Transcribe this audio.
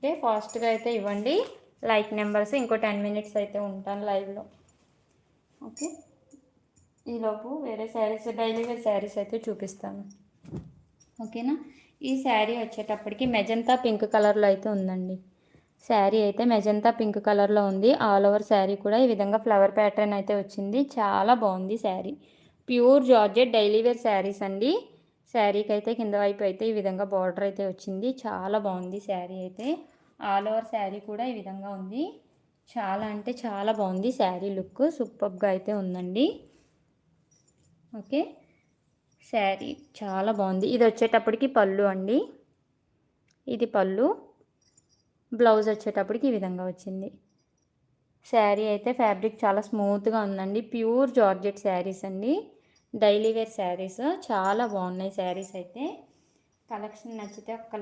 Okay, ఫాస్ట్గా అయితే ఇవ్వండి లైక్ నెంబర్స్. ఇంకో 10 మినిట్స్ అయితే ఉంటాను లైవ్లో. ఓకే, ఈలోపు వేరే శారీస్, డైలీ వేర్ శారీస్ అయితే చూపిస్తాను. ఓకేనా. ఈ శారీ వచ్చేటప్పటికి మెజంతా పింక్ కలర్లో అయితే ఉందండి. శారీ అయితే మెజంతా పింక్ కలర్లో ఉంది. ఆల్ ఓవర్ శారీ కూడా ఈ విధంగా ఫ్లవర్ ప్యాటర్న్ అయితే వచ్చింది. చాలా బాగుంది sari. Pure georgette daily wear saris అండి. శారీకి అయితే కింద వైపు అయితే ఈ విధంగా బార్డర్ అయితే వచ్చింది. చాలా బాగుంది శారీ అయితే. ఆల్ ఓవర్ శారీ కూడా ఈ విధంగా ఉంది. చాలా అంటే చాలా బాగుంది శారీ లుక్. సూపర్గా అయితే ఉందండి. ఓకే, శారీ చాలా బాగుంది. ఇది వచ్చేటప్పటికి పళ్ళు అండి. ఇది పళ్ళు. బ్లౌజ్ వచ్చేటప్పటికి ఈ విధంగా వచ్చింది. శారీ అయితే ఫ్యాబ్రిక్ చాలా స్మూత్గా ఉందండి. ప్యూర్ జార్జెట్ శారీస్ అండి. డైలీ వేర్ శారీస్ చాలా బాగున్నాయి శారీస్ అయితే. కలెక్షన్ నచ్చితే ఒక